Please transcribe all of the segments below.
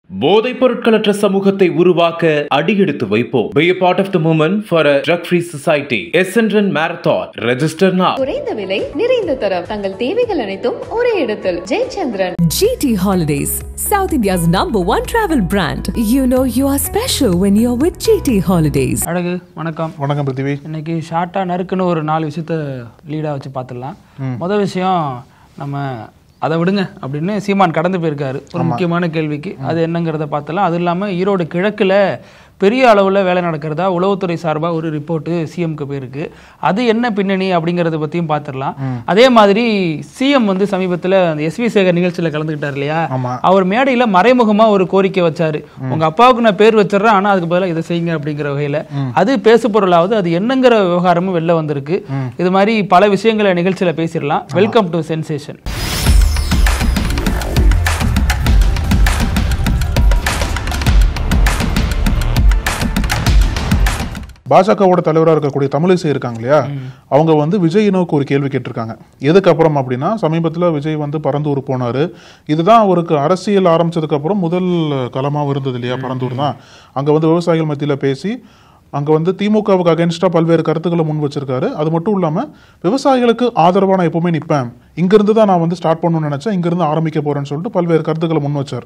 போதைப் பொருட்களற்ற சமூகத்தை உருவாக்க அடியெடுத்து வைப்போம். Be a part of the movement for a drug-free society. SNRN Marathon. Register now. குறைந்த விலை, நிறைந்த தரம். தங்கள் தேவைகள் அனைத்தும் ஒரே இடத்தில். Jayachandran. GT Holidays, South India's #1 travel brand. You know you are special when you're with GT Holidays. அழகு வணக்கம். வணக்கம் பிருத்திவி. இன்னைக்கு ஷார்ட்டா நறுக்குன்னு ஒரு 4 விஷயத்த லீடா வச்சு பார்த்துடலாம். முதல் விஷயம், நம்ம அதை விடுங்க அப்படின்னு சீமான் கடந்து போயிருக்காரு ஒரு முக்கியமான கேள்விக்கு. அது என்னங்கிறத பார்த்தலாம். அது இல்லாமல் ஈரோடு கிழக்கில் பெரிய அளவில் வேலை நடக்கிறதா உளவுத்துறை சார்பாக ஒரு ரிப்போர்ட்டு சிஎம்க்கு போயிருக்கு. அது என்ன பின்னணி அப்படிங்கிறத பற்றியும் பார்த்துடலாம். அதே மாதிரி சிஎம் வந்து சமீபத்தில் அந்த எஸ்வி சேகர் நிகழ்ச்சியில் கலந்துக்கிட்டார் இல்லையா, அவர் மேடையில் மறைமுகமாக ஒரு கோரிக்கை வச்சாரு. உங்கள் அப்பாவுக்கு நான் பேர் வச்சிடறேன், ஆனால் அதுக்கு பதிலாக இதை செய்யுங்க அப்படிங்கிற வகையில். அது பேசு பொருளாவது, அது என்னங்கிற விவகாரமும் வெளில வந்திருக்கு. இது மாதிரி பல விஷயங்களை நிகழ்ச்சியில் பேசிடலாம். Welcome to sensation. பாஜகவோட தலைவராக இருக்கக்கூடிய தமிழிசை இருக்காங்க இல்லையா, அவங்க வந்து விஜய் நோக்கு ஒரு கேள்வி கேட்டிருக்காங்க. எதுக்கு அப்புறம் அப்படின்னா, சமீபத்தில் விஜய் வந்து பரந்தூர் போனாரு. இதுதான் அவருக்கு அரசியல் ஆரம்பிச்சதுக்கு அப்புறம் முதல் களமாக இருந்தது இல்லையா, பரந்தூர் தான். அங்கே வந்து விவசாயிகள் மத்தியில் பேசி அங்கே வந்து திமுகவுக்கு அகேன்ஸ்டாக பல்வேறு கருத்துக்களை முன் வச்சிருக்காரு. அது மட்டும் இல்லாமல் விவசாயிகளுக்கு ஆதரவாக நான் எப்பவுமே நிற்பேன், இங்கிருந்து தான் நான் வந்து ஸ்டார்ட் பண்ணணும்னு நினச்சேன், இங்கிருந்து ஆரம்பிக்க போறேன்னு சொல்லிட்டு பல்வேறு கருத்துக்களை முன் வச்சார்.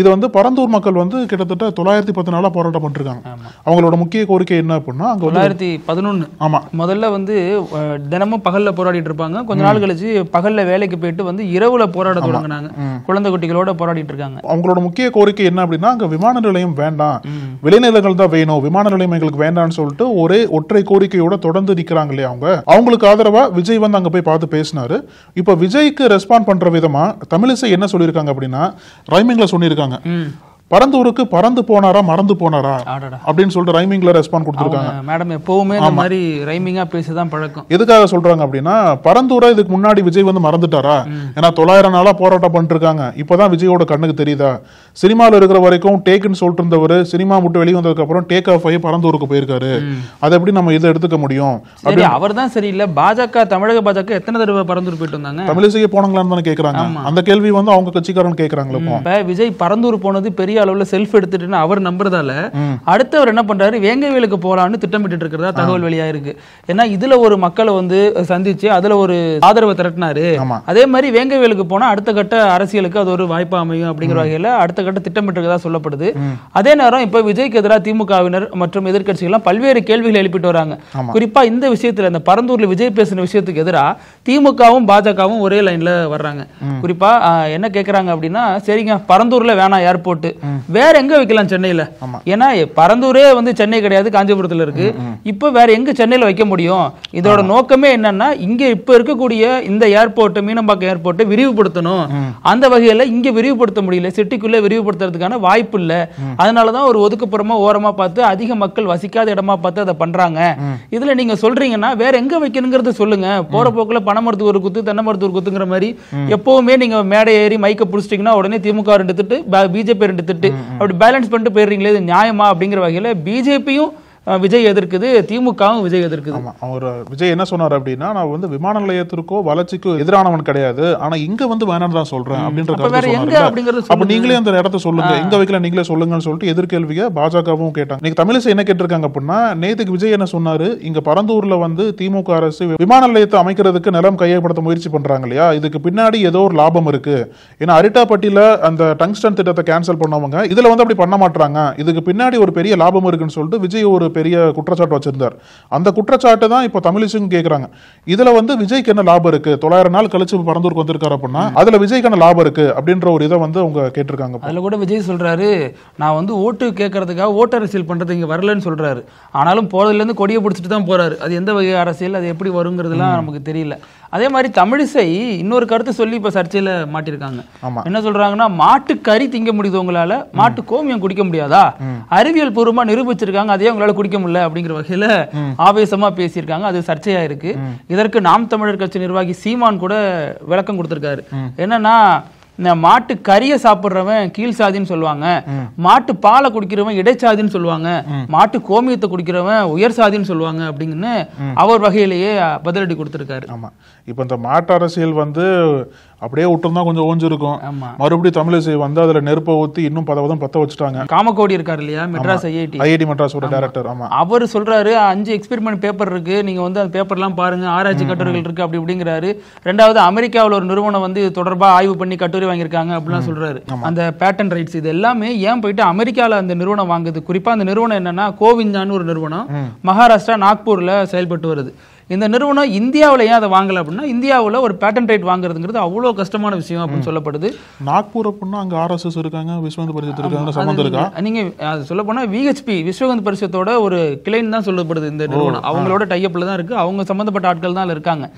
இது வந்து பரந்தூர் மக்கள் வந்து கிட்டத்தட்ட 910 நாளாக போராட்டம் பண்ணிருக்காங்க. அவங்களோட முக்கிய கோரிக்கை என்ன அப்படின்னா, அங்கே 911 ஆமா முதல்ல வந்து தினமும் பகல்ல போராடிட்டு இருப்பாங்க. கொஞ்ச நாள் கழிச்சு பகல்ல வேலைக்கு போயிட்டு வந்து இரவுல போராட தொடங்கினாங்க. குழந்தை குட்டிகளோட போராடிட்டு இருக்காங்க. அவங்களோட முக்கிய கோரிக்கை என்ன அப்படின்னா, அங்க விமான நிலையம் வேண்டாம், விளைநிலங்கள் தான் வேணும், விமான நிலையம் எங்களுக்கு வேண்டாம்னு சொல்லிட்டு ஒரே ஒற்றை கோரிக்கையோட தொடர்ந்து நிக்கிறாங்க இல்லையா. அவங்களுக்கு ஆதரவா விஜய் வந்து அங்க போய் பார்த்து பேசினாரு. இப்ப விஜய்க்கு ரெஸ்பாண்ட் பண்ற விதமா தமிழிசை என்ன சொல்லியிருக்காங்க அப்படின்னா, ரைமிங்ல சொல்லியிருக்காங்க, பரந்தூருக்கு பறந்து போனாரா மறந்து போனாரா அப்படின்னு சொல்லிட்டு ரைமிங்ல ரெஸ்பாண்ட் கொடுத்திருக்காங்க. மேடம் எப்பவுமே இந்த மாதிரி ரைமிங்கா பேசிதான் பழக்கம். எதுக்காக சொல்றாங்க அப்படின்னா, பரந்தூரை இதுக்கு முன்னாடி விஜய் வந்து மறந்துட்டாரா? ஏன்னா 900 நாளா போராட்டம் பண்ணிட்டு இருக்காங்க, இப்பதான் விஜயோட கண்ணுக்கு தெரியுதா? சினிமாவில் இருக்கிற வரைக்கும் டேக்குன்னு சொல்லிட்டு இருந்தவர் சினிமா விட்டு வெளியே வந்ததுக்கு அப்புறம் டேக் ஆஃப் ஆகி பரந்தூருக்கு போயிருக்காரு. அதை எப்படி நம்ம இதை எடுத்துக்க முடியும்? அவர் தான் சரியில்லை. பாஜக, தமிழக பாஜக எத்தனை தடவை பரந்தூர் போயிட்டு வந்தாங்க? தமிழிசைக்கு போனாங்களான்னு தானே கேட்கறாங்க. அந்த கேள்வி வந்து அவங்க கட்சிக்காரன் கேட்கறாங்களா? இப்ப விஜய் பரந்தூர் போனது பெரிய அளவுல செல்ஃப் எடுத்துட்டு அவர் நம்புறதால அடுத்தவர் என்ன பண்றாரு, வேங்கவேலுக்கு போலான்னு திட்டமிட்டு இருக்கிறதா தகவல் வெளியா இருக்கு. ஏன்னா இதுல ஒரு மக்களை வந்து சந்திச்சு அதுல ஒரு ஆதரவை திரட்டினாரு. அதே மாதிரி வேங்கவேலுக்கு போனா அடுத்த கட்ட அரசியலுக்கு அது ஒரு வாய்ப்பா அமையும் அப்படிங்கிற வகையில அடுத்த கட்ட திட்டமிட்டு இருக்கிறதா சொல்லப்படுது. அதே நேரம் இப்ப விஜய்க்கு எதிராக திமுகவினர் மற்றும் எதிர்கட்சிகள் பல்வேறு கேள்விகள் எழுப்பிட்டு வராங்க. குறிப்பா இந்த விஷயத்துல, இந்த பரந்தூர்ல விஜய் பேசின விஷயத்துக்கு எதிராக திமுகவும் பாஜகவும் ஒரே லைன்ல வர்றாங்க. குறிப்பா என்ன கேக்குறாங்க அப்படின்னா, சரிங்க பரந்தூர்ல வேணாம் ஏர்போர்ட், வேற எங்க வைக்கலாம் சென்னையில? ஏன்னா பரந்தூரே வந்து சென்னை கிடையாது, காஞ்சிபுரத்துல இருக்கு. இப்ப வேற எங்க சென்னையில வைக்க முடியும்? இதோட நோக்கமே என்னன்னா, இங்க இப்ப இருக்கக்கூடிய இந்த ஏர்போர்ட், மீனம்பாக்கம் ஏர்போர்ட் விரிவுபடுத்தணும். அந்த வகையில இங்க விரிவுபடுத்த முடியல, சிட்டிக்குள்ள விரிவுபடுத்துறதுக்கான வாய்ப்பு இல்ல. அதனாலதான் ஒரு ஒதுக்குப்புறமா ஓரமா பார்த்து அதிக மக்கள் வசிக்காத இடமா பார்த்து அதை பண்றாங்க. இதுல நீங்க சொல்றீங்கன்னா வேற எங்க வைக்கணுங்கிறத சொல்லுங்க. போற போக்குல பனை மரத்துக்கு ஒரு குத்து, தென்னை மரத்துக்கு ஒரு குத்துங்கிற மாதிரி எப்பவுமே நீங்க மேடை ஏறி மைக்க புடிச்சிட்டீங்கன்னா உடனே திமுக 2 திட்டு, பிஜேபி 2 திட்டு, அப்படி பேலன்ஸ் பண்ணிட்டு போயிடுறீங்களே, இது நியாயமா? அப்படிங்கிற வகையில பிஜேபியும் விஜய் எதிர்க்குது, திமுகவும் விஜய் எதிர்க்குது. அவர் விஜய் என்ன சொன்னார் அப்படின்னா, நான் வந்து விமான நிலையத்திற்கோ வளர்ச்சிக்கோ எதிரானவன் கிடையாது, ஆனா இங்க வந்து வேணாம் தான் சொல்றேன் அப்படின்ற கருத்து. அப்ப நீங்களே அந்த இடத்த சொல்லுங்க, எங்க வைக்கல நீங்களே சொல்லுங்கன்னு சொல்லிட்டு எதிர்கேள்வியை பாஜகவும் கேட்டாங்க. நீங்க தமிழிசை என்ன கேட்டிருக்காங்க அப்படின்னா, நேத்துக்கு விஜய் என்ன சொன்னாரு, இங்க பரந்தூர்ல வந்து திமுக அரசு விமான நிலையத்தை அமைக்கிறதுக்கு நிலம் கையப்படுத்த முயற்சி பண்றாங்க இல்லையா, இதுக்கு பின்னாடி ஏதோ ஒரு லாபம் இருக்கு. ஏன்னா அரிட்டாப்பட்டியில அந்த டங்ஸ்டன் திட்டத்தை கேன்சல் பண்ணவங்க இதுல வந்து அப்படி பண்ண மாட்டாங்க, இதுக்கு பின்னாடி ஒரு பெரிய லாபம் இருக்குன்னு சொல்லிட்டு விஜய் ஒரு பெரிய குற்றச்சாட்டு வச்சிருந்தார். அந்த குற்றச்சாட்டு தான் இப்போ தமிழிசையும் கேக்குறாங்க. இதுல வந்து விஜய்க்கு என்ன லாபம் இருக்கு, 900 நாள் கழிச்சு பரந்தூருக்கு வந்திருக்காரு அப்படின்னா அதுல விஜய்க்கான லாபம் இருக்கு அப்படின்ற ஒரு இதை வந்து அவங்க கேட்டிருக்காங்க. அதுல கூட விஜய் சொல்றாரு, நான் வந்து ஓட்டு கேட்கறதுக்காக ஓட்டு அரசியல் பண்றது இங்க வரலன்னு சொல்றாரு. ஆனாலும் போறதுல இருந்து கொடியை பிடிச்சிட்டு தான் போறாரு. அது எந்த வகை அரசியல், அது எப்படி வருங்கிறதுலாம் நமக்கு தெரியல. அதே மாதிரி தமிழிசை இன்னொரு கருத்து சொல்லி இப்ப சர்ச்சையில மாட்டிருக்காங்க. என்ன சொல்றாங்கன்னா, மாட்டு கறி திங்க முடியுது உங்களால, மாட்டு கோமியம் குடிக்க முடியாதா? அறிவியல் பூர்வமா நிரூபிச்சிருக்காங்க, அதே உங்களால குடிக்க முடியல அப்படிங்கிற வகையில ஆவேசமா பேசியிருக்காங்க. அது சர்ச்சையா இருக்கு. இதற்கு நாம் தமிழர் கட்சி நிர்வாகி சீமான் கூட விளக்கம் கொடுத்திருக்காரு. என்னன்னா, மாட்டு கறியை சாப்பிடுறவன் கீழ் சாதின்னு சொல்லுவாங்க, மாட்டு பாலை குடிக்கிறவன் இடைச்சாதின்னு சொல்லுவாங்க, மாட்டு கோமியத்தை குடிக்கிறவன் உயர் சாதின்னு சொல்லுவாங்க அப்படின்னு அவர் வகையிலேயே பதிலடி கொடுத்திருக்காரு. ஆமா, இப்ப இந்த மாட்டு அரசியல் வந்து அப்படியே விட்டுருந்தா கொஞ்சம் ஓஞ்சிருக்கும். மறுபடியும் தமிழிசை வந்து அதுல நெருப்பை ஊத்தி இன்னும் பத்த வச்சுட்டாங்க. காமகோடி இருக்காரு இல்லையா, மெட்ராஸ் ஐஐடி மெட்ராஸோட டைரக்டர். ஆமா, அவர் சொல்றாரு 5 எக்ஸ்பெரிமெண்ட் பேப்பர் இருக்கு, நீங்க வந்து அந்த பேப்பர்லாம் பாருங்க, ஆராய்ச்சி கட்டுரைகள் இருக்கு அப்படி அப்படிங்கிறாரு. ரெண்டாவது அமெரிக்காவில் ஒரு நிறுவனம் வந்து இது தொடர்பா ஆய்வு பண்ணி கட்டுரை வாங்கியிருக்காங்க அப்படிலாம் சொல்றாரு. அந்த பேட்டன் ரைட்ஸ் இது எல்லாமே ஏன் போயிட்டு அமெரிக்காவில் அந்த நிறுவனம் வாங்குது? குறிப்பா அந்த நிறுவனம் என்னன்னா கோவிஞ்சான்னு ஒரு நிறுவனம் மகாராஷ்டிரா நாக்பூர்ல செயல்பட்டு வருது. இந்த நிறுவனம் இந்தியாவில் ஏன் அதை வாங்கல அப்படின்னா, இந்தியாவில் ஒரு பேட்டன் ரைட் வாங்குறதுங்கிறது அவ்வளோ கஷ்டமான விஷயம் அப்படின்னு சொல்லப்படுது. நாக்பூர் அப்படின்னா அங்கே RSS இருக்காங்க, விஸ்வஹிந்து பரிஷத் இருக்காங்க, சம்பந்தம் இருக்கா? நீங்க அது சொல்ல போனா VHP விஸ்வஹிந்து பரிஷத்தோட ஒரு கிளைன்னு தான் சொல்லப்படுது இந்த நிறுவனம். அவங்களோட டைப்ல தான் இருக்கு, அவங்க சம்பந்தப்பட்ட ஆட்கள் தான் இருக்காங்க.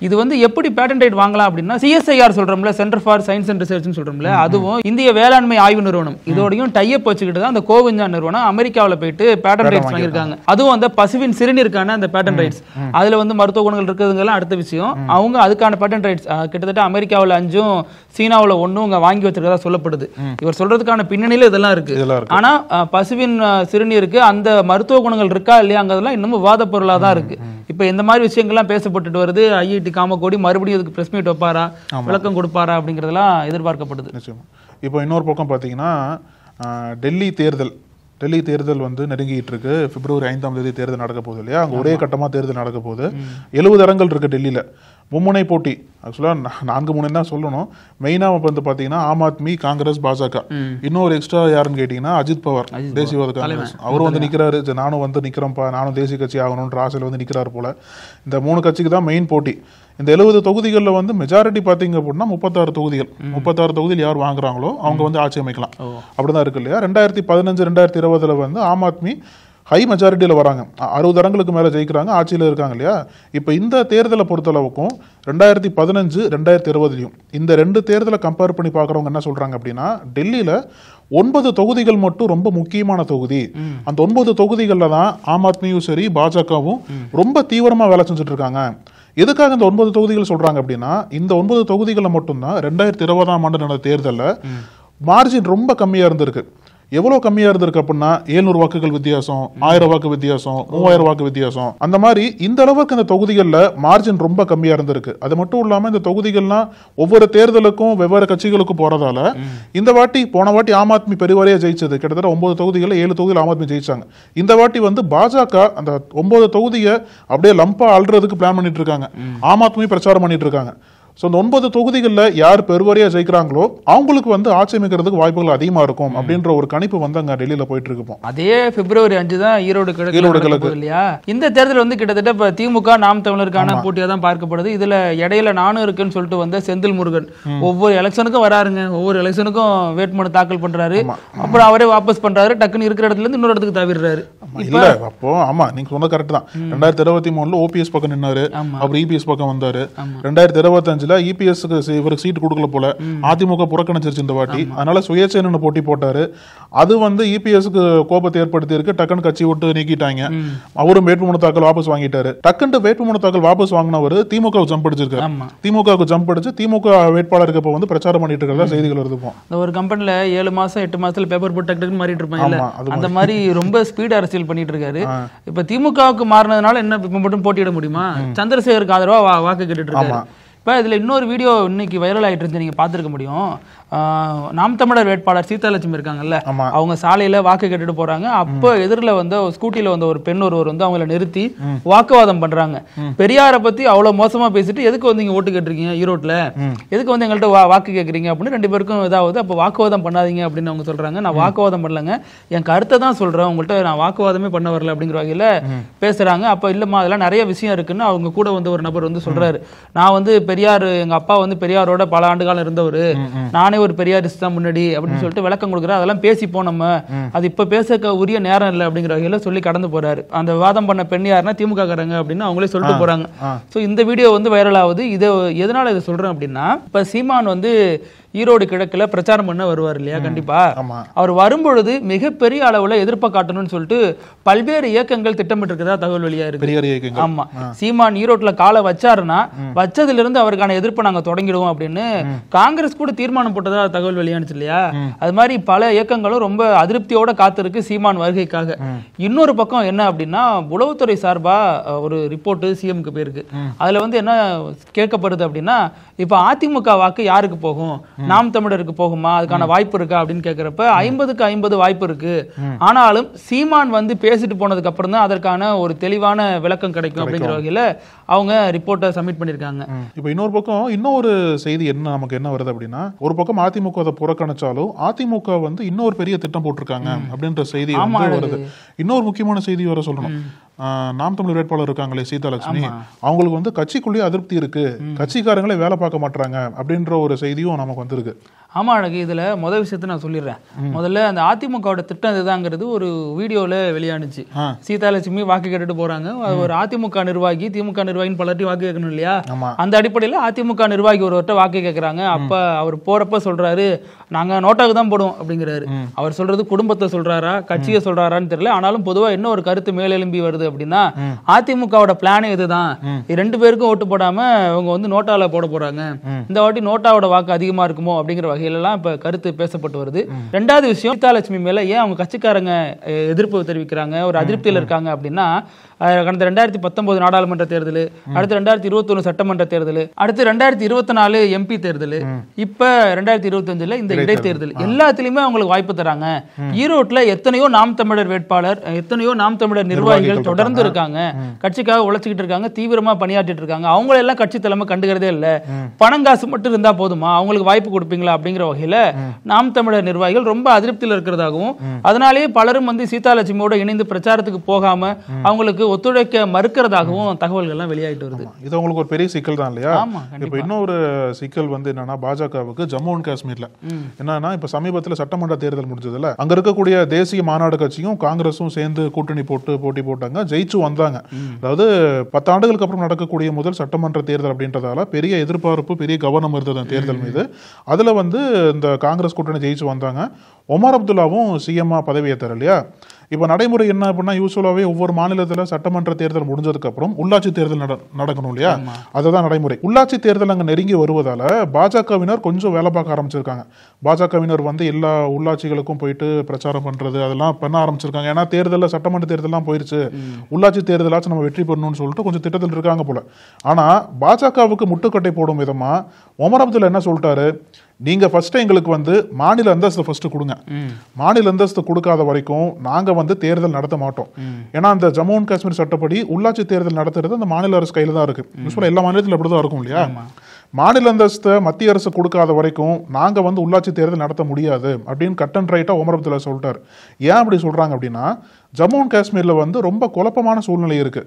இது வந்து எப்படி பேட்டன் ரைட் வாங்கலாம் அப்படின்னா, CSIR சொல்றோம்ல, சென்டர் ஃபார் சயின்ஸ் அண்ட் ரிசர்ச்னு சொல்றோம்ல, அதுவும் இந்திய வேளாண்மை ஆய்வு நிறுவனம் இதோடையும் டைப் வச்சுக்கிட்டு தான் அந்த கோவிஞ்சா நிறுவனம் அமெரிக்காவில் போயிட்டு பேட்டன் ரைட்ஸ் வாங்கியிருக்காங்க. அதுவும் அந்த பசுவின் சிறுநீருக்கான அந்த பேட்டன் ரைட்ஸ், அதுல வந்து மருத்துவ குணங்கள் இருக்குதுங்கலாம் அடுத்த விஷயம். அவங்க அதுக்கான பேட்டன் ரைட்ஸ் கிட்டத்தட்ட அமெரிக்காவில் 5ம் சீனாவில் 1ம் வாங்கி வச்சிருக்கதா சொல்லப்படுது. இவர் சொல்றதுக்கான பின்னணியில இதெல்லாம் இருக்கு. ஆனா பசுவின் சிறுநீருக்கு அந்த மருத்துவ குணங்கள் இருக்கா இல்லையாங்கிறதுலாம் இன்னமும் விவாத பொருளா தான் இருக்கு. இப்ப இந்த மாதிரி விஷயங்கள்லாம் பேசப்பட்டுட்டு வருது. ஐஐடி காமகோடி மறுபடியும் இதுக்கு பிரஸ் மீட் வைப்பாரா, விளக்கம் கொடுப்பாரா அப்படிங்கறதெல்லாம் எதிர்பார்க்கப்படுது. இப்போ இன்னொரு பக்கம் பாத்தீங்கன்னா டெல்லி தேர்தல் வந்து நெருங்கிட்டு இருக்கு. பிப்ரவரி 5ஆம் தேதி தேர்தல் நடக்க போகுது இல்லையா? அங்கே ஒரே கட்டமா தேர்தல் நடக்க போகுது. 70 இடங்கள் இருக்கு டெல்லியில. மும்முனை போட்டி, ஆக்சுவலாக 4 முனை தான் சொல்லணும். மெயினாக வந்து பார்த்தீங்கன்னா ஆம் ஆத்மி, காங்கிரஸ், பாஜக. இன்னொரு எக்ஸ்ட்ரா யாருன்னு கேட்டிங்கன்னா அஜித் பவார், தேசியவாத காங்கிரஸ். அவரும் வந்து நிற்கிறாரு, நானும் வந்து நிற்கிறேன்ப்பா, நானும் தேசிய கட்சி ஆகணும்ன்ற ஆசையில் வந்து நிற்கிறாரு போல. இந்த 3 கட்சிக்கு தான் மெயின் போட்டி. இந்த 70 தொகுதிகளில் வந்து மெஜாரிட்டி பார்த்தீங்க அப்படின்னா 36 தொகுதிகள். 36 தொகுதியில் யார் வாங்குறாங்களோ அவங்க வந்து ஆட்சி அமைக்கலாம். அப்படிதான் இருக்கு இல்லையா? 2015, 2020 வந்து ஆம் ஆத்மி ஹை மெஜாரிட்டியில் வராங்க, 60 இடங்களுக்கு மேலே ஜெயிக்கிறாங்க, ஆட்சியில் இருக்காங்க இல்லையா? இப்போ இந்த தேர்தலை பொறுத்தளவுக்கும் 2015, 2020 இந்த 2 தேர்தலை கம்பேர் பண்ணி பார்க்குறவங்க என்ன சொல்றாங்க அப்படின்னா, டெல்லியில் 9 தொகுதிகள் மட்டும் ரொம்ப முக்கியமான தொகுதி. அந்த 9 தொகுதிகளில் தான் ஆம் ஆத்மியும் சரி பாஜகவும் ரொம்ப தீவிரமாக வேலை செஞ்சுட்டு இருக்காங்க. எதுக்காக இந்த 9 தொகுதிகள் சொல்றாங்க அப்படின்னா, இந்த 9 தொகுதிகளில் மட்டும்தான் 2020ஆம் ஆண்டு நடந்த தேர்தலில் மார்ஜின் ரொம்ப கம்மியா இருந்திருக்கு. எவ்வளவு கம்மியா இருந்திருக்கு அப்படின்னா 700 வாக்குகள் வித்தியாசம், 1000 வாக்கு வித்தியாசம், 3000 வாக்கு வித்தியாசம். அந்த மாதிரி இந்த அளவுக்கு இந்த தொகுதிகளில் மார்ஜின் ரொம்ப கம்மியா இருந்திருக்கு. அது மட்டும் இல்லாம இந்த தொகுதிகள்லாம் ஒவ்வொரு தேர்தலுக்கும் வெவ்வேறு கட்சிகளுக்கும் போறதால இந்த வாட்டி போன வாட்டி ஆம் ஆத்மி பெருவாரியா ஜெயிச்சது. கிட்டத்தட்ட 9 தொகுதிகளில் 7 தொகுதியில் ஆம் ஆத்மி ஜெயிச்சாங்க. இந்த வாட்டி வந்து பாஜக அந்த 9 தொகுதியை அப்படியே லம்பா அல்றதுக்கு பிளான் பண்ணிட்டு இருக்காங்க. ஆம் ஆத்மி பிரச்சாரம் பண்ணிட்டு இருக்காங்க. ஸோ இந்த 9 தொகுதிகளில் யார் பெருவாரியா ஜெயிக்கிறாங்களோ அவங்களுக்கு வந்து ஆட்சி அமைக்கிறதுக்கு வாய்ப்புகள் அதிகமாக இருக்கும் அப்படின்ற ஒரு கணிப்பு வந்து அங்கே டெல்லியில் போயிட்டு இருப்போம். அதே பிப்ரவரி 5 தான் ஈரோடு கிழக்கு இல்லையா? இந்த தேர்தல் வந்து கிட்டத்தட்ட இப்போ திமுக நாம் தமிழருக்கான போட்டியாக தான் பார்க்கப்படுது. இதுல இடையில நானும் இருக்குன்னு சொல்லிட்டு வந்த செந்தில் முருகன் ஒவ்வொரு எலெக்ஷனுக்கும் வராருங்க, ஒவ்வொரு எலெக்ஷனுக்கும் வேட்புமனு தாக்கல் பண்றாரு, அப்புறம் அவரே வாபஸ் பண்றாரு, டக்குன்னு இருக்கிற இடத்துல இருந்து இன்னொரு இடத்துக்கு தவிர்றாரு. இல்ல அப்போ ஆமா நீங்க சொன்ன கரெக்ட் தான். 2023 OPS பக்கம் நின்னாரு, அப்புறம் EPS பக்கம் வந்தாரு. 2025 EPSக்கு இவருக்கு சீட் கொடுக்கல போல, அதிமுக புறக்கணிச்சிருச்சு இந்த வாட்டி. அதனால சுயேட்சைன்னு போட்டி போட்டாரு. அது வந்து EPSக்கு கோபத்தை ஏற்படுத்தி இருக்கு. டக்குன்னு கட்சி விட்டு நீக்கிட்டாங்க. அவரும் வேட்புமனு தாக்கல் வாபஸ் வாங்கிட்டாரு. டக்குன்னு வேட்புமனு தாக்கல் வாபஸ் வாங்கினவர் திமுக ஜம்ப் அடிச்சிருக்காரு. திமுக ஜம்ப் அடிச்சு திமுக வேட்பாளருக்கு இப்ப வந்து பிரச்சாரம் பண்ணிட்டு இருக்கிறதா செய்திகள் வருது. ஒரு கம்பெனில 7 மாசம் 8 மாசத்துல பேப்பர் போட்டு டக்குன்னு மாறிட்டு இருப்பாங்க. அந்த மாதிரி ரொம்ப ஸ்பீட் அரசியல் பண்ணிட்டு இருக்காரு. இப்ப திமுகவுக்கு மாறினதுனால என்ன மட்டும் போட்டியிட முடியுமா? சந்திரசேகருக்கு ஆதரவா வாக்கு கேட்டுட்டு இருக்காரு. இப்போ இதில் இன்னொரு வீடியோ இன்னைக்கு வைரல் ஆகிட்டு இருந்து நீங்கள் பார்த்துருக்க முடியும். நாம் தமிழர் வேட்பாளர் சீதாலட்சுமி இருக்காங்கல்ல, அவங்க சாலையில் வாக்கு கேட்டுட்டு போகிறாங்க. அப்போ எதிரில் வந்து ஸ்கூட்டியில் வந்த ஒரு பெண் ஒருவர் வந்து அவங்கள நிறுத்தி வாக்குவாதம் பண்ணுறாங்க. பெரியாரை பற்றி அவ்வளோ மோசமாக பேசிட்டு எதுக்கு வந்து இங்கே ஓட்டு கேட்டிருக்கீங்க ஈரோட்டில், எதுக்கு வந்து எங்கள்கிட்ட வாக்கு கேட்குறீங்க அப்படின்னு 2 பேருக்கும் இதாவது. அப்போ வாக்குவாதம் பண்ணாதீங்க அப்படின்னு அவங்க சொல்கிறாங்க. நான் வாக்குவாதம் பண்ணலங்க, என் கருத்தை தான் சொல்கிறேன், உங்கள்கிட்ட நான் வாக்குவாதமே பண்ண வரல அப்படிங்கிற வகையில் பேசுகிறாங்க. அப்போ இல்லைம்மா அதெல்லாம் நிறைய விஷயம் இருக்குன்னு அவங்க கூட வந்து ஒரு நபர் வந்து சொல்கிறாரு. நான் வந்து பெரியார், எங்க அப்பா வந்து பெரியாரோட பல ஆண்டு காலம் இருந்தவர், நானே ஒரு பெரியாரிஸ்ட் தான் முன்னாடி அப்படின்னு சொல்லிட்டு விளக்கம் கொடுக்குறாரு. அதெல்லாம் பேசிப்போம், நம்ம அது இப்ப பேச உரிய நேரம் இல்லை அப்படிங்கிற வகையில சொல்லி கடந்து போறாரு. அந்த விவாதம் பண்ண பெண் யாருன்னா திமுக காரங்க அப்படின்னு அவங்களே சொல்லிட்டு போறாங்க. ஸோ இந்த வீடியோ வந்து வைரல் ஆகுது. இது எதனால இதை சொல்றேன் அப்படின்னா, இப்ப சீமான் வந்து ஈரோடு கிழக்குல பிரச்சாரம் பண்ண வருவார் இல்லையா? கண்டிப்பா அவர் வரும்பொழுது மிகப்பெரிய அளவுல எதிர்ப்பை காட்டணும்னு சொல்லிட்டு பல்வேறு இயக்கங்கள் திட்டமிட்டு இருக்கிறதா தகவல் வெளியா இருக்கு. ஆமா, சீமான் ஈரோட்ல காலை வச்சாருன்னா வச்சதுல இருந்து அவருக்கான எதிர்ப்பை நாங்க தொடங்கிடுவோம் அப்படின்னு காங்கிரஸ் கூட தீர்மானம் போட்டதா தகவல் வெளியானுச்சு இல்லையா? அது மாதிரி பல இயக்கங்களும் ரொம்ப அதிருப்தியோட காத்திருக்கு சீமான் வருகைக்காக. இன்னொரு பக்கம் என்ன அப்படின்னா, உளவுத்துறை சார்பா ஒரு ரிப்போர்ட் சிஎம்க்கு போயிருக்கு. அதுல வந்து என்ன கேட்கப்படுது அப்படின்னா, இப்ப அதிமுக வாக்கு யாருக்கு போகும், நாம் தமிழருக்கு போகுமா, அதுக்கான வாய்ப்பு இருக்கா அப்படின்னு கேட்கிறப்ப 50க்கு 50 வாய்ப்பு இருக்கு. ஆனாலும் சீமான் வந்து பேசிட்டு போனதுக்கு அப்புறம் தான் அதற்கான ஒரு தெளிவான விளக்கம் கிடைக்கும் அப்படிங்கிற வகையில அவங்க ரிப்போர்ட்டை சப்மிட் பண்ணிருக்காங்க. இப்ப இன்னொரு பக்கம் இன்னொரு செய்தி என்ன நமக்கு என்ன வருது அப்படின்னா, ஒரு பக்கம் அதிமுக அதை புறக்கணிச்சாலும் அதிமுக வந்து இன்னொரு பெரிய திட்டம் போட்டிருக்காங்க அப்படின்ற செய்தி வருது. இன்னொரு முக்கியமான செய்தி வர சொல்லணும். நாம் தமிழர் வேட்பாளர் இருக்காங்களே சீதாலட்சுமி, அவங்களுக்கு வந்து கட்சிக்குள்ளேயே அதிருப்தி இருக்கு, கட்சிக்காரங்களே வேலை பார்க்க மாட்டாங்க அப்படின்ற ஒரு செய்தியும் நமக்கு வந்திருக்கு. ஆமா அழகு, இதுல முதல் விஷயத்த நான் சொல்லிடுறேன். முதல்ல அந்த அதிமுகவோட திட்டம் இதுதாங்கிறது ஒரு வீடியோல வெளியானுச்சு. சீதாலட்சுமி வாக்கு கேட்டுட்டு போறாங்க. ஒரு அதிமுக நிர்வாகி, திமுக நிர்வாகின்னு பலர்ட்டி வாக்கு கேட்கணும் இல்லையா? அந்த அடிப்படையில அதிமுக நிர்வாகி ஒருவர்கிட்ட வாக்கு கேட்கறாங்க. அப்ப அவர் போறப்ப சொல்றாரு, நாங்க நோட்டாவுக்கு தான் போடுவோம் அப்படிங்கிறாரு. அவர் சொல்றது குடும்பத்தை சொல்றாரா கட்சியை சொல்றாரான்னு தெரியல. ஆனாலும் பொதுவா என்ன ஒரு கருத்து மேலெலும்பி வருது அப்படின்னா, அதிமுகவோட பிளானே இதுதான், 2 பேருக்கும் ஓட்டு போடாம அவங்க வந்து நோட்டால போட போறாங்க, இந்த வாட்டி நோட்டாவோட வாக்கு அதிகமா இருக்குமோ அப்படிங்கிற வகையிலலாம் இப்ப கருத்து பேசப்பட்டு வருது. ரெண்டாவது விஷயம், சீதாலட்சுமி மேல ஏன் அவங்க கட்சிக்காரங்க எதிர்ப்பு தெரிவிக்கிறாங்க, ஒரு அதிருப்தியில் இருக்காங்க அப்படின்னா, கடந்த 2019 நாடாளுமன்ற தேர்தல், அடுத்து 2021 சட்டமன்ற தேர்தல், அடுத்து 2024 எம்பி தேர்தல், இப்ப 2025 இந்த இடைத்தேர்தல், எல்லாத்திலுமே அவங்களுக்கு வாய்ப்பு தராங்க. ஈரோட்ல எத்தனையோ நாம் தமிழர் வேட்பாளர், எத்தனையோ நாம் தமிழர் நிர்வாகிகள் தொடர்ந்து இருக்காங்க, கட்சிக்காக உழைச்சிக்கிட்டு இருக்காங்க, தீவிரமா பணியாற்றிட்டு இருக்காங்க. அவங்கள எல்லாம் கட்சி தலைமை கண்டுகிறதே இல்ல, பணங்காசு மட்டும் இருந்தா போதுமா, அவங்களுக்கு வாய்ப்பு கொடுப்பீங்களா அப்படிங்கிற வகையில நாம் தமிழர் நிர்வாகிகள் ரொம்ப அதிருப்தியில் இருக்கிறதாகவும், அதனாலேயே பலரும் வந்து சீதாலட்சுமியோட இணைந்து பிரச்சாரத்துக்கு போகாம அவங்களுக்கு ஒத்துழைக்க மறுக்கிறதாகவும் தகவல்கள் எல்லாம் வெளியாயிட்டு வருது. இது உங்களுக்கு ஒரு பெரிய சிக்கல் தான் இல்லையா? இப்ப இன்னொரு சிக்கல் வந்து என்னன்னா, பாஜகவுக்கு ஜம்மு அண்ட் காஷ்மீர்ல என்னன்னா, இப்ப சமீபத்துல சட்டமன்ற தேர்தல் முடிஞ்சதுல அங்க இருக்கக்கூடிய தேசிய மாநாடு கட்சியும் காங்கிரஸும் சேர்ந்து கூட்டணி போட்டி போட்டாங்க, ஜெயிச்சு வந்தாங்க. அதாவது 10 ஆண்டுகளுக்கு அப்புறம் நடக்கக்கூடிய முதல் சட்டமன்ற தேர்தல் அப்படின்றதால பெரிய எதிர்பார்ப்பு, பெரிய கவனம் இருந்தது அந்த தேர்தல் மீது. அதுல வந்து இந்த காங்கிரஸ் கூட்டணி ஜெயிச்சு வந்தாங்க. ஒமர் அப்துல்லாவும் சிஎம்மா பதவியேற்றார் இல்லையா? இப்போ நடைமுறை என்ன அப்படின்னா, யூஸ்வலாகவே ஒவ்வொரு மாநிலத்தில் சட்டமன்ற தேர்தல் முடிஞ்சதுக்கு அப்புறம் உள்ளாட்சி தேர்தல் நடக்கணும் இல்லையா? அதுதான் நடைமுறை. உள்ளாட்சி தேர்தல் அங்கே நெருங்கி வருவதால பாஜகவினர் கொஞ்சம் வேலை பார்க்க ஆரம்பிச்சிருக்காங்க. பாஜகவினர் வந்து எல்லா உள்ளாட்சிகளுக்கும் போயிட்டு பிரச்சாரம் பண்றது அதெல்லாம் பண்ண ஆரம்பிச்சிருக்காங்க. ஏன்னா தேர்தலில் சட்டமன்ற தேர்தலாம் போயிருச்சு, உள்ளாட்சி தேர்தலாச்சும் நம்ம வெற்றி பெறணும்னு சொல்லிட்டு கொஞ்சம் திட்டத்தில் இருக்காங்க போல. ஆனா பாஜகவுக்கு முட்டுக்கட்டை போடும் விதமா ஒமர் அப்துல்லா என்ன சொல்லிட்டாரு, நீங்க ஃபர்ஸ்ட் எங்களுக்கு வந்து மாநில அந்தஸ்து ஃபர்ஸ்ட் கொடுங்க, மாநில அந்தஸ்து கொடுக்காத வரைக்கும் நாங்க வந்து தேர்தல் நடத்த மாட்டோம். ஏன்னா அந்த ஜம்மு அண்ட் காஷ்மீர் சட்டப்படி உள்ளாட்சி தேர்தல் நடத்துறது அந்த மாநில அரசு கையில தான் இருக்கு. யூஸ்வலா எல்லா மாநிலத்திலும் அப்படிதான் இருக்கும் இல்லையா? மாநில அந்தஸ்தை மத்திய அரசு கொடுக்காத வரைக்கும் நாங்க வந்து உள்ளாட்சி தேர்தல் நடத்த முடியாது அப்படின்னு கட் அண்ட் ரைட்டா ஒமர் அப்துல்லா சொல்லிட்டாரு. ஏன் அப்படி சொல்றாங்க அப்படின்னா, ஜம்மு அண்ட் காஷ்மீர்ல வந்து ரொம்ப குழப்பமான சூழ்நிலை இருக்கு.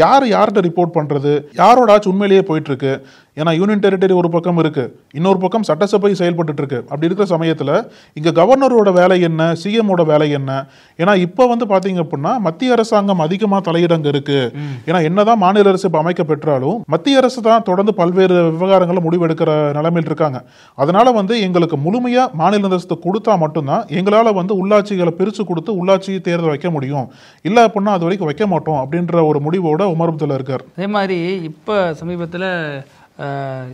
யார்கிட்ட ரிப்போர்ட் பண்றது, யாரோட ஆட்சி உண்மையிலேயே போயிட்டு இருக்கு. ஏன்னா யூனியன் டெரிட்டரி ஒரு பக்கம் இருக்கு, இன்னொரு பக்கம் சட்டசபை செயல்பட்டு இருக்கு. அப்படி இருக்கிற சமயத்துல இங்க கவர்னரோட வேலை என்ன, சிஎம்மோட வேலை என்ன? ஏன்னா இப்ப வந்து பாத்தீங்க அப்படின்னா மத்திய அரசாங்கம் அதிகமா தலையிடங்க இருக்கு. ஏன்னா என்னதான் மாநில அரசு இப்ப அமைக்க பெற்றாலும் மத்திய அரசு தான் தொடர்ந்து பல்வேறு விவகாரங்களை முடிவெடுக்கிற நிலைமையில் இருக்காங்க. அதனால வந்து எங்களுக்கு முழுமையா மாநில அந்தஸ்து கொடுத்தா மட்டும்தான் எங்களால வந்து உள்ளாட்சிகளை பிரிச்சு கொடுத்து உள்ளாட்சி தேர்தல் வைக்க முடியும், இல்ல அப்படின்னா அது வரைக்கும் வைக்க மாட்டோம் அப்படின்ற ஒரு முடிவோட உமர் அப்துல்லா இருக்கார். அதே மாதிரி இப்ப சமீபத்துல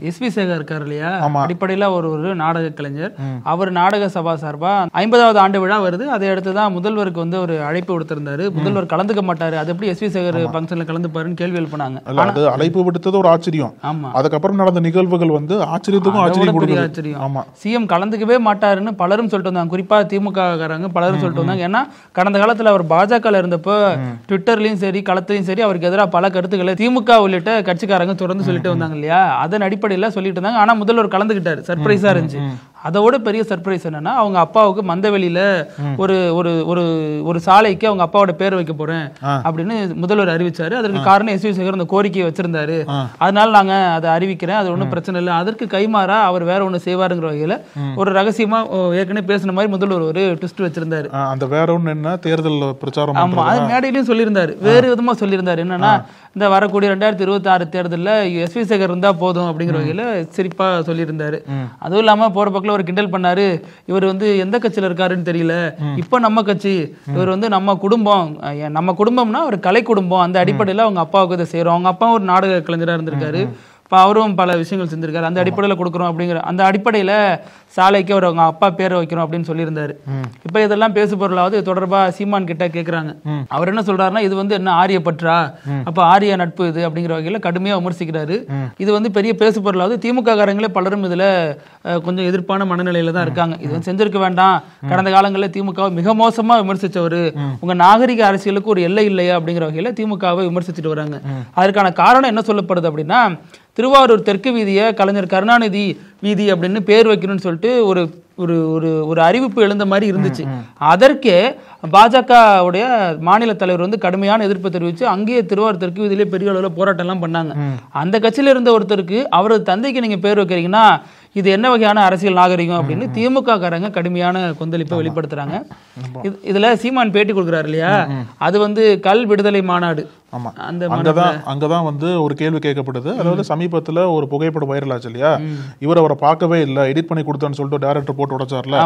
எஸ்வி சேகர் இருக்கார் இல்லையா, அடிப்படையில் ஒரு நாடக கலைஞர், அவர் நாடக சபா சார்பா 50வது ஆண்டு விழா வருது. அதை அடுத்துதான் முதல்வருக்கு வந்து ஒரு அழைப்பு விடுத்திருந்தாரு. முதல்வர் கலந்துக்க மாட்டாரு, அது எப்படி எஸ்வி சேகர் பங்கன்ல கலந்துப்பாருன்னு கேள்வி எழுப்பினாங்க. அழைப்பு விடுத்தது ஒரு ஆச்சரியம். ஆமா, அதுக்கப்புறம் நடந்த நிகழ்வுகள் வந்து ஆச்சரியத்துக்கும் ஆச்சரியம். சிஎம் கலந்துக்கவே மாட்டாருன்னு பலரும் சொல்லிட்டு வந்தாங்க, குறிப்பா திமுக காரங்க பலரும் சொல்லிட்டு வந்தாங்க. ஏன்னா கடந்த காலத்துல அவர் பாஜக இருந்தப்போ ட்விட்டர்லயும் சரி களத்திலையும் சரி அவருக்கு எதிராக பல கருத்துக்களை திமுக உள்ளிட்ட கட்சிக்காரங்க தொடர்ந்து சொல்லிட்டு வந்தாங்க இல்லையா? அதன் அடிப்படையில் சொல்லிட்டு இருந்தாங்க. ஆனா முதல்வர் கலந்துக்கிட்டாரு, சர்ப்ரைஸா இருந்துச்சு. அதோட பெரிய சர்ப்ரைஸ் என்னன்னா அவங்க அப்பாவுக்கு மந்தவெளியில ஒரு ஒரு ஒரு ஒரு சாலைக்கு அவங்க அப்பாவோட பேர் வைக்க போறேன் அப்படின்னு முதல்வர் அறிவிச்சாரு. அதற்கு காரணம் எஸ் வி சேகர் அந்த கோரிக்கையை வச்சிருந்தாரு. அதனால நாங்க அதை அறிவிக்கிறேன், அது ஒன்றும் பிரச்சனை இல்லை. அதற்கு கைமாறா அவர் வேற ஒண்ணு செய்வாருங்கிற வகையில ஒரு ரகசியமா ஏற்கனவே பேசின மாதிரி முதல்வர் ஒரு ட்விஸ்ட் வச்சிருந்தாரு. அந்த வேற ஒண்ணு என்ன தேர்தல் பிரச்சாரம், ஆமா அது மேடையிலையும் சொல்லியிருந்தாரு, வேறு விதமா சொல்லியிருந்தாரு. என்னன்னா இந்த வரக்கூடிய 2026 தேர்தலில் எஸ் வி சேகர் இருந்தா போதும் அப்படிங்கிற வகையில சிரிப்பா சொல்லியிருந்தாரு. அதுவும் இல்லாம போற பக்கத்துல ஒரு கிண்டல் பண்ணாரு, இவர் வந்து எந்த கட்சியில இருக்காருன்னு தெரியல, இப்ப நம்ம கட்சி, இவர் வந்து நம்ம குடும்பம்னா ஒரு கலை குடும்பம், அந்த அடிப்படையில அவங்க அப்பாவுக்கு இதை செய்யறோம். அவங்க அப்பா ஒரு நாடக கலைஞரா இருந்திருக்காரு, அவரும் பல விஷயங்கள் செஞ்சிருக்காரு, அந்த அடிப்படையில் கொடுக்குறோம் அப்படிங்கிற அந்த அடிப்படையில சாலைக்கு அவர் அவங்க அப்பா பேரை வைக்கிறோம் அப்படின்னு சொல்லியிருந்தாரு. இப்ப இதெல்லாம் பேசு பொருளாவது தொடர்பா சீமான் கிட்ட கேட்கறாங்க. அவர் என்ன சொல்றாருன்னா, இது வந்து என்ன ஆரிய பற்றா, அப்ப ஆரிய நட்பு இது அப்படிங்கிற வகையில கடுமையா விமர்சிக்கிறாரு. இது வந்து பெரிய பேசு பொருளாவது திமுக காரங்களே பலரும் இதுல கொஞ்சம் எதிர்ப்பான மனநிலையில தான் இருக்காங்க. இது வந்து செஞ்சிருக்க வேண்டாம், கடந்த காலங்களில் திமுக மிக மோசமா விமர்சிச்சவரு, உங்க நாகரிக அரசியலுக்கு ஒரு எல்லை இல்லையா அப்படிங்கிற வகையில திமுகவை விமர்சிச்சுட்டு வராங்க. அதற்கான காரணம் என்ன சொல்லப்படுது அப்படின்னா, திருவாரூர் தெற்கு வீதியை கலைஞர் கருணாநிதி வீதி அப்படின்னு பேர் வைக்கணும்னு சொல்லிட்டு ஒரு ஒரு ஒரு ஒரு அறிவிப்பு எழுந்த மாதிரி இருந்துச்சு. அதற்கே பாஜகவுடைய மாநில தலைவர் வந்து கடுமையான எதிர்ப்பு தெரிவித்து அங்கேயே திருவாரூர் தெற்கு வீதியிலே பெரிய அளவில் போராட்டம் எல்லாம் பண்ணாங்க. அந்த கட்சியில இருந்த ஒருத்தருக்கு அவரது தந்தைக்கு நீங்க பேர் வைக்கிறீங்கன்னா இது என்ன வகையான அரசியல் நாகரிகம் அப்படின்னு திமுக காரங்க கடுமையான கொந்தளிப்பை வெளிப்படுத்துறாங்க. இதுல சீமான் பேட்டி கொடுக்குறாரு இல்லையா, அது வந்து கல் விடுதலை மாநாடு. அங்கதான் வந்து ஒரு கேள்வி கேட்கப்படுது. அதாவது சமீபத்துல ஒரு புகைப்படம் வைரல் ஆச்சு இல்லையா, இவர் அவரை பார்க்கவே இல்லை, எடிட் பண்ணி கொடுத்தான்னு சொல்லிட்டு டைரக்டர் போட்டு உடைச்சார்ல,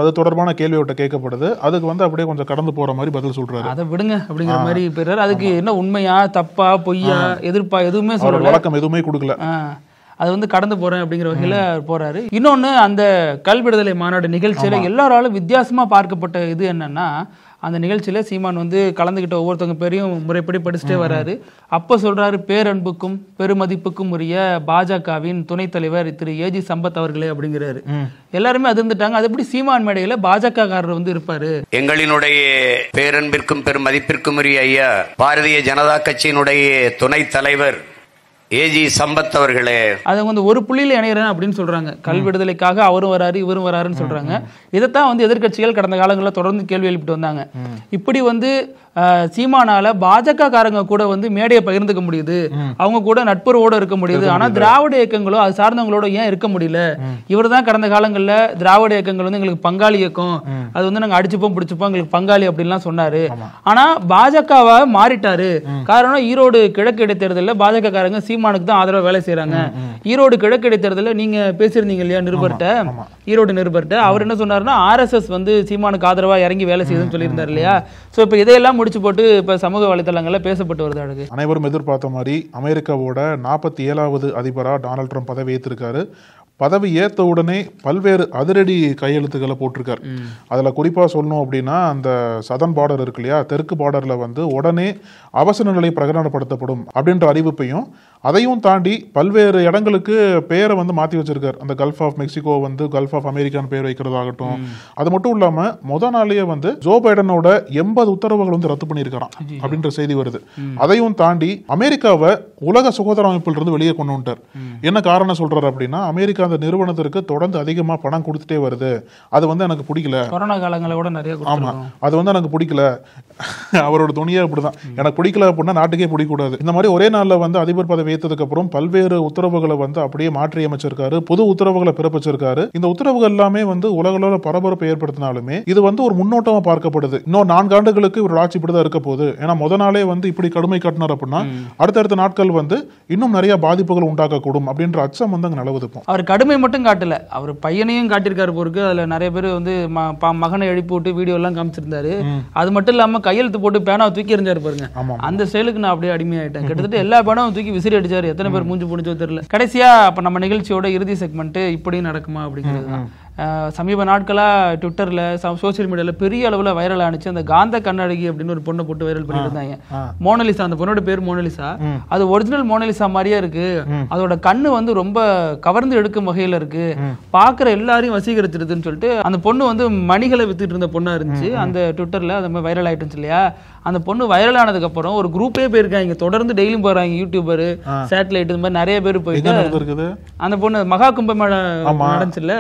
அது தொடர்பான கேள்வியோட கேட்கப்படுது. அதுக்கு வந்து அப்படியே கொஞ்சம் கடந்து போற மாதிரி பதில் சொல்றாரு. அதை விடுங்க அப்படிங்கிற மாதிரி போயிடுறாரு. அதுக்கு என்ன உண்மையா தப்பா பொய்யா எதிர்ப்பா எதுவுமே சொல்ல, வழக்கம் எதுவுமே கொடுக்கல, அது வந்து கடந்து போறேன் அப்படிங்கிற வகையில போறாரு. இன்னொன்னு, அந்த கல் விடுதலை மாநாடு நிகழ்ச்சியில எல்லாராலும் வித்தியாசமா பார்க்கப்பட்ட இது என்னன்னா, அந்த நிகழ்ச்சியில சீமான் வந்து கலந்துகிட்ட ஒவ்வொருத்தவங்க பேரையும் முறைப்படி படிச்சுட்டே வர்றாரு. அப்ப சொல்றாரு, பேரன்புக்கும் பெருமதிப்புக்கும் உரிய பாஜகவின் துணைத் தலைவர் திரு ஏஜி சம்பத் அவர்களே அப்படிங்கிறாரு. எல்லாருமே அதிர்ந்துட்டாங்க. அது எப்படி சீமான் மேடையில பாஜக காரர் வந்து இருப்பாரு? எங்களினுடைய பேரன்பிற்கும் பெருமதிப்பிற்கும் உரிய ஐயா பாரதிய ஜனதா கட்சியினுடைய துணைத் தலைவர் ஏஜி சம்பத் அவர்களே, அது வந்து ஒரு புள்ளியில இணையறேன் அப்படின்னு சொல்றாங்க. கல் விடுதலைக்காக அவரும் வராரு இவரும் வராருன்னு சொல்றாங்க. இதைத்தான் வந்து எதிர்கட்சிகள் கடந்த காலங்களில் தொடர்ந்து கேள்வி எழுப்பிட்டு வந்தாங்க. இப்படி வந்து சீமானால பாஜக காரங்க கூட வந்து மேடையை பகிர்ந்துக்க முடியுது, அவங்க கூட நட்புறவோட இருக்க முடியுது, ஆனா திராவிட இயக்கங்களோ அது சார்ந்தவங்களோட ஏன் இருக்க முடியல? இவர் தான் கடந்த காலங்கள்ல திராவிட இயக்கங்கள் வந்து எங்களுக்கு பங்காளி இயக்கம், அது வந்து நாங்க அடிச்சுப்போம் பிடிச்சுப்போம் எங்களுக்கு பங்காளி அப்படின்லாம் சொன்னாரு. ஆனா பாஜகவா மாறிட்டாரு. காரணம், ஈரோடு கிழக்கு இடைத்தேர்தலில் பாஜக காரங்க சீமானுக்கு தான் ஆதரவா வேலை செய்யறாங்க. ஈரோடு கிழக்கு இடைத்தேர்தலில் நீங்க பேசியிருந்தீங்க இல்லையா நிருபர்கிட்ட, ஈரோடு நிருபர்கிட்ட, அவர் என்ன சொன்னாருன்னா RSS வந்து சீமானுக்கு ஆதரவா இறங்கி வேலை செய்யுதுன்னு சொல்லியிருந்தாரு இல்லையா. சோ இப்ப இதையெல்லாம் முடிச்சு போட்டு இப்ப சமூக வலைதளங்கள்ல பேசப்பட்டு வருது. அழகு அனைவரும் எதிர்பார்த்த மாதிரி அமெரிக்காவோட 47வது அதிபரா டொனால்ட் ட்ரம்ப் பதவி ஏற்றிருக்காரு. பதவி ஏற்ற உடனே பல்வேறு அதிரடி கையெழுத்துக்களை போட்டிருக்காரு. அதில் குறிப்பாக சொல்லணும் அப்படின்னா, அந்த சதர்ன் பார்டர் இருக்கு இல்லையா, தெற்கு பார்டரில் வந்து உடனே அவசர நிலை பிரகடனப்படுத்தப்படும் அப்படின்ற அறிவிப்பையும், அதையும் தாண்டி பல்வேறு இடங்களுக்கு பேரை வந்து மாற்றி வச்சிருக்காரு. அந்த கல்ஃப் ஆஃப் மெக்சிகோ வந்து கல்ஃப் ஆஃப் அமெரிக்கான்னு பேர் வைக்கிறதாகட்டும். அது மட்டும் இல்லாமல் முதல் நாளையே வந்து ஜோ பைடனோட 80 உத்தரவுகள் வந்து ரத்து பண்ணியிருக்காராம் அப்படின்ற செய்தி வருது. அதையும் தாண்டி அமெரிக்காவை உலக சுகாதார அமைப்பில் இருந்து வெளியே கொண்டு வந்துட்டார். என்ன காரணம் சொல்றாரு அப்படின்னா, அமெரிக்கா அந்த நிறுவனத்திற்கு தொடர்ந்து அதிகமா பணம் கொடுத்துட்டே வருது, அது வந்து எனக்கு பிடிக்கல. கொரோனா காலங்களை கூட நிறைய, ஆமா அது வந்து எனக்கு பிடிக்கல. அவரோட துணியே அப்படிதான், எனக்கு பிடிக்கல அப்படின்னா நாட்டுக்கே பிடிக்கூடாது. இந்த மாதிரி ஒரே நாள்ல வந்து அதிபர் பதவி ஏற்றதுக்கு அப்புறம் பல்வேறு உத்தரவுகளை வந்து அப்படியே மாற்றி அமைச்சிருக்காரு, புது உத்தரவுகளை பிறப்பிச்சிருக்காரு. இந்த உத்தரவுகள் எல்லாமே வந்து உலகளவுல பரபரப்பை ஏற்படுத்தினாலுமே இது வந்து ஒரு முன்னோட்டமா பார்க்கப்படுது. இன்னும் 4 ஆண்டுகளுக்கு இவர் ஆட்சி இப்படிதான் இருக்க போகுது. ஏன்னா முதல் நாளே வந்து இப்படி கடுமை காட்டினார் அப்படின்னா அடுத்தடுத்த நாட்கள் வந்து இன்னும் நிறைய பாதிப்புகள் உண்டாக்கக்கூடும் அப்படின்ற அச்சம் வந்து அங்க நிலவுதுக்கும். அவர் கடுமை மட்டும் காட்டல, அவர் பையனையும் காட்டியிருக்காரு போருக்கு. அதுல நிறைய பேர் வந்து மகனை எழுப்பி விட்டு வீடியோ எல்லாம் காமிச்சிருந்தாரு. அது மட்டும் இல்லாம கையெழுத்து போட்டு பேனாவை தூக்கி எறிஞ்சாரு பாருங்க. அந்த செயலுக்கு நான் அப்படியே அடிமையாயிட்டேன். கிட்டத்தட்ட எல்லா பேனாவும் தூக்கி விசிறி அடிச்சாரு. எத்தனை பேர் மூஞ்சி புடிச்சோ தெரியல. கடைசியா அப்ப நம்ம நிகழ்ச்சியோட இறுதி செக்மெண்ட் இப்படியும் நடக்குமா அப்படிங்கிறது. சமீப நாட்களா ட்விட்டர்ல சோசியல் மீடியால பெரிய அளவுல வைரல் ஆனிச்சு. அந்த காந்த கண்ணாடி அப்படின்னு ஒரு பொண்ணை போட்டு வைரல் பண்ணிட்டு இருந்தாங்க. மோனலிசா, அந்த பொண்ணோட பேர் மோனலிசா. அது ஒரிஜினல் மோனலிசா மாதிரியே இருக்கு. அதோட கண்ணு வந்து ரொம்ப கவர்ந்து எடுக்கும் வகையில இருக்கு, பாக்குற எல்லாரையும் வசீகரிச்சிருதுன்னு சொல்லிட்டு அந்த பொண்ணு வந்து மணிகளை வித்துட்டு இருந்த பொண்ணா இருந்துச்சு. அந்த ட்விட்டர்ல அந்த மாதிரி வைரல் ஆயிட்டுச்சு இல்லையா. அந்த பொண்ணு வைரல் ஆனதுக்கு அப்புறம் ஒரு குரூப்பே போயிருக்காங்க, தொடர்ந்து டெய்லியும் போறாங்க. யூடியூபர், சேட்டலைட், இந்த மாதிரி நிறைய பேர் போயிட்டு அந்த பொண்ணு மகா கும்பமேளா நடந்துச்சுல்ல,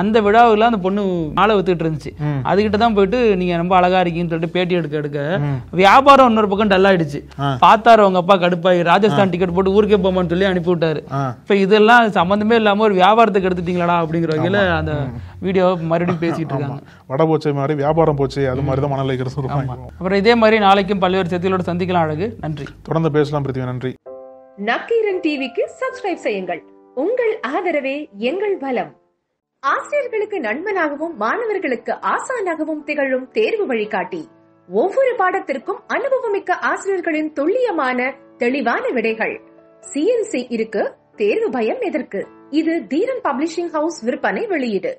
அந்த விழாவுல அந்த பொண்ணு மாலை வித்துட்டு இருந்துச்சு. அதுகிட்ட தான் போயிட்டு நீங்க ரொம்ப அழகா இருக்கீங்கன்னு சொல்லிட்டு பேட்டி எடுக்க வியாபாரம் இன்னொரு பக்கம் டல் ஆயிடுச்சு. பார்த்தாரு அவங்க அப்பா கடுப்பாயி ராஜஸ்தான் டிக்கெட் போட்டு ஊருக்கே போமான்னு சொல்லி அனுப்பி விட்டாரு. இப்ப இதெல்லாம் சம்பந்தமே இல்லாம ஒரு வியாபாரத்துக்கு எடுத்துட்டீங்களா அப்படிங்கிற வகையில அந்த வீடியோ மறுபடியும் பேசிட்டு இருக்காங்க. வட போச்சே மாதிரி வியாபாரம் போச்சு, அது மாதிரி தான் மணல் வைக்கிறது. அப்புறம் இதே மாதிரி நாளைக்கும் பல்வேறு செய்திகளோட சந்திக்கலாம். அழகு, நன்றி. தொடர்ந்து பேசலாம் பிருத்திவி. நன்றி. நக்கீரன் டிவிக்கு சப்ஸ்கிரைப் செய்யுங்கள். உங்கள் ஆதரவே எங்கள் பலம். ஆசிரியர்களுக்கு நண்பனாகவும் மாணவர்களுக்கு ஆசானாகவும் திகழும் தேர்வு வழிகாட்டி. ஒவ்வொரு பாடத்திற்கும் அனுபவமிக்க ஆசிரியர்களின் துல்லியமான தெளிவான விடைகள். CNC இருக்கு, தேர்வு பயம் எதற்கு? இது தீரன் பப்ளிஷிங் ஹவுஸ் விற்பனை வெளியீடு.